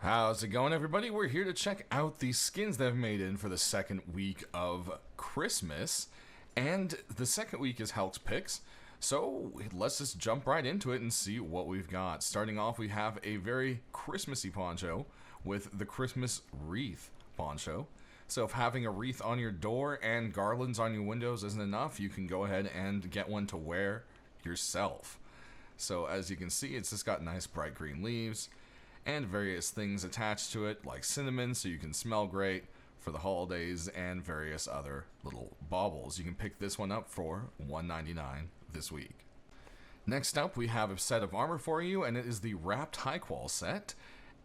How's it going, everybody? We're here to check out the skins they've made in for the second week of Christmas, and the second week is Helk's Picks, so let's just jump right into it and see what we've got. Starting off, we have a very Christmassy poncho with the Christmas Wreath poncho. So if having a wreath on your door and garlands on your windows isn't enough, you can go ahead and get one to wear yourself. So as you can see, it's just got nice bright green leaves and various things attached to it, like cinnamon, so you can smell great for the holidays, and various other little baubles. You can pick this one up for $1.99 this week. Next up, we have a set of armor for you, and it is the Wrapped High Qual set,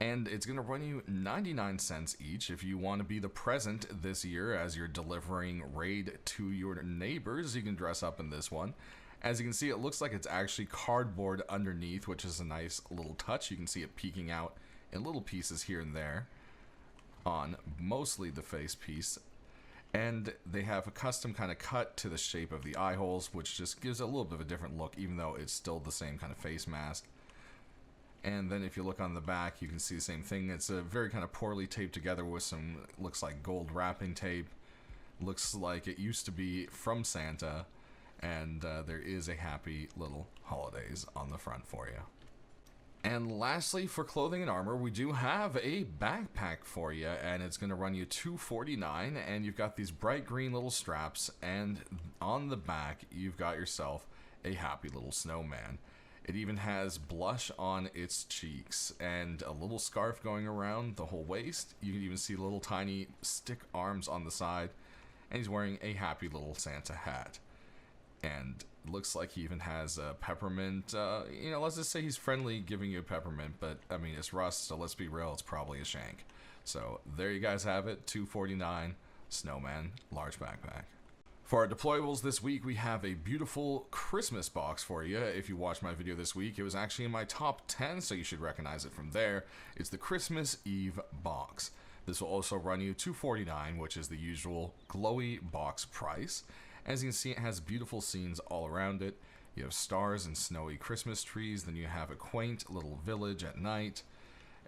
and it's going to run you 99 cents each if you want to be the present this year as you're delivering raid to your neighbors. You can dress up in this one. As you can see, it looks like it's actually cardboard underneath, which is a nice little touch. You can see it peeking out in little pieces here and there on mostly the face piece. And they have a custom kind of cut to the shape of the eye holes, which just gives a little bit of a different look, even though it's still the same kind of face mask. And then if you look on the back, you can see the same thing. It's a very kind of poorly taped together with some, looks like gold wrapping tape. Looks like it used to be from Santa. And there is a happy little holidays on the front for you. And lastly, for clothing and armor, we do have a backpack for you, and it's going to run you $2.49, and you've got these bright green little straps, and on the back, you've got yourself a happy little snowman. It even has blush on its cheeks, and a little scarf going around the whole waist. You can even see little tiny stick arms on the side, and he's wearing a happy little Santa hat. And looks like he even has a peppermint, let's just say he's friendly giving you a peppermint, but I mean, it's rust, so let's be real, it's probably a shank. So there you guys have it, $2.49, Snowman, large backpack. For our deployables this week, we have a beautiful Christmas box for you. If you watched my video this week, it was actually in my top 10, so you should recognize it from there. It's the Christmas Eve box. This will also run you $2.49, which is the usual glowy box price. As you can see, it has beautiful scenes all around it. You have stars and snowy Christmas trees, then you have a quaint little village at night,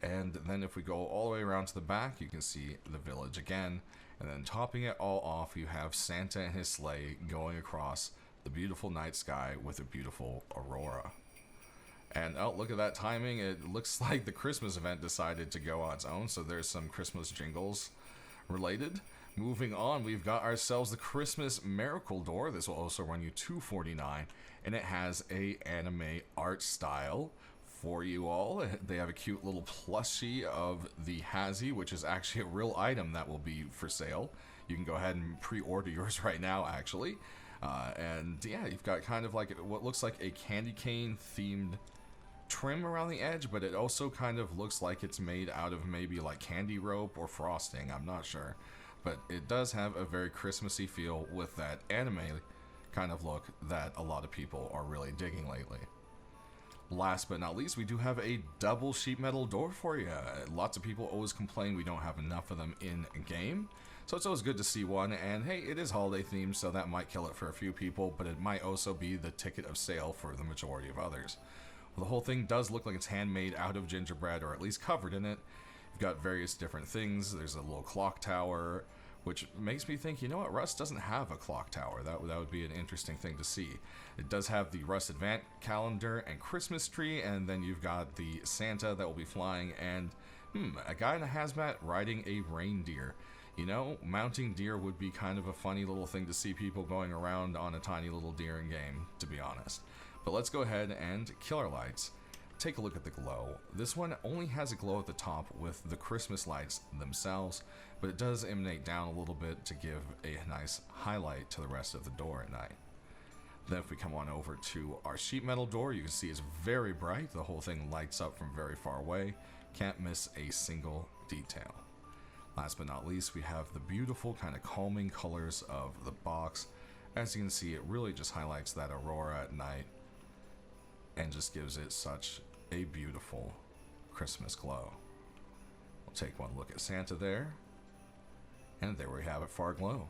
and then if we go all the way around to the back, you can see the village again, and then topping it all off, you have Santa and his sleigh going across the beautiful night sky with a beautiful aurora. And oh, look at that timing. It looks like the Christmas event decided to go on its own, so there's some Christmas jingles related. Moving on, we've got ourselves the Christmas Maricle door. This will also run you $2.49, and it has a anime art style for you all. They have a cute little plushie of the Hazy, which is actually a real item that will be for sale. You can go ahead and pre-order yours right now, actually. And yeah, you've got kind of like what looks like a candy cane themed trim around the edge, but it also kind of looks like it's made out of maybe like candy rope or frosting. I'm not sure. But it does have a very Christmassy feel with that anime kind of look that a lot of people are really digging lately. Last but not least, we do have a double sheet metal door for you. Lots of people always complain we don't have enough of them in game, so it's always good to see one. And hey, it is holiday themed, so that might kill it for a few people, but it might also be the ticket of sale for the majority of others. Well, the whole thing does look like it's handmade out of gingerbread, or at least covered in it. You've got various different things. There's a little clock tower, which makes me think, you know what, Rust doesn't have a clock tower. That would be an interesting thing to see. It does have the Rust Advent calendar and Christmas tree, and then you've got the Santa that will be flying, and a guy in a hazmat riding a reindeer. You know, mounting deer would be kind of a funny little thing to see people going around on a tiny little deer in game, to be honest. But let's go ahead and kill our lights. Take a look at the glow. This one only has a glow at the top with the Christmas lights themselves, but it does emanate down a little bit to give a nice highlight to the rest of the door at night. Then if we come on over to our sheet metal door, you can see it's very bright. The whole thing lights up from very far away. Can't miss a single detail. Last but not least, we have the beautiful kind of calming colors of the box. As you can see, it really just highlights that aurora at night and just gives it such a beautiful Christmas glow. We'll take one look at Santa there, and there we have it for our glow.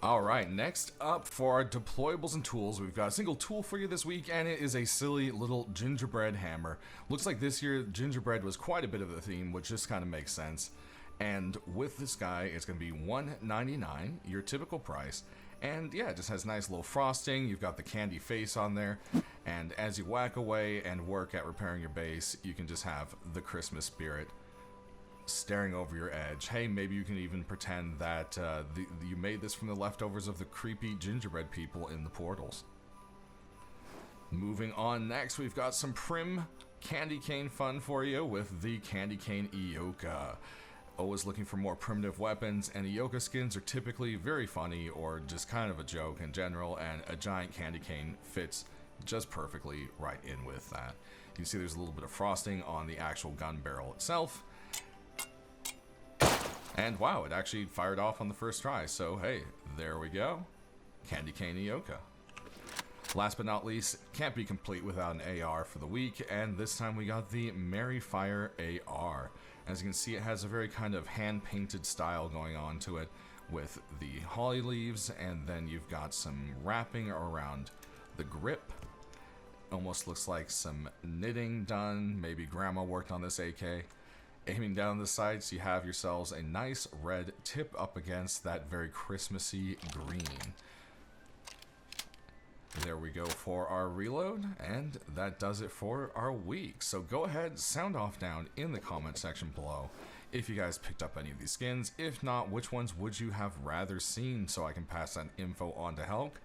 Alright, next up for our deployables and tools, we've got a single tool for you this week, and it is a silly little gingerbread hammer. Looks like this year gingerbread was quite a bit of the theme, which just kind of makes sense. And with this guy, it's going to be $1.99, your typical price. And yeah, it just has nice little frosting. You've got the candy face on there. And as you whack away and work at repairing your base, you can just have the Christmas spirit staring over your edge. Hey, maybe you can even pretend that you made this from the leftovers of the creepy gingerbread people in the portals. Moving on next, we've got some prim candy cane fun for you with the candy cane Eoka. Always looking for more primitive weapons, and Eoka skins are typically very funny or just kind of a joke in general, and a giant candy cane fits just perfectly right in with that. You can see there's a little bit of frosting on the actual gun barrel itself. And wow, it actually fired off on the first try, so hey, there we go. Candy cane Eoka. Last but not least, can't be complete without an AR for the week, and this time we got the Merry Fire AR. As you can see, it has a very kind of hand-painted style going on to it with the holly leaves, and then you've got some wrapping around the grip. Almost looks like some knitting done. Maybe grandma worked on this AK. Aiming down the sights, you have yourselves a nice red tip up against that very Christmassy green. There we go for our reload, and that does it for our week. So go ahead, sound off down in the comment section below if you guys picked up any of these skins. If not, which ones would you have rather seen, so I can pass that info on to Hulk.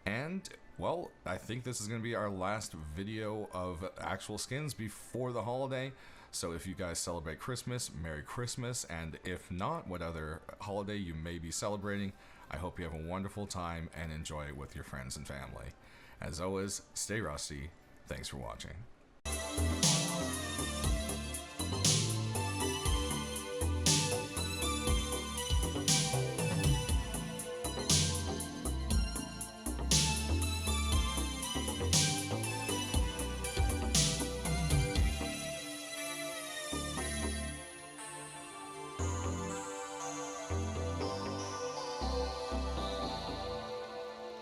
And, well, I think this is going to be our last video of actual skins before the holiday. So if you guys celebrate Christmas, Merry Christmas, and if not, what other holiday you may be celebrating, I hope you have a wonderful time and enjoy it with your friends and family. As always, stay rusty. Thanks for watching.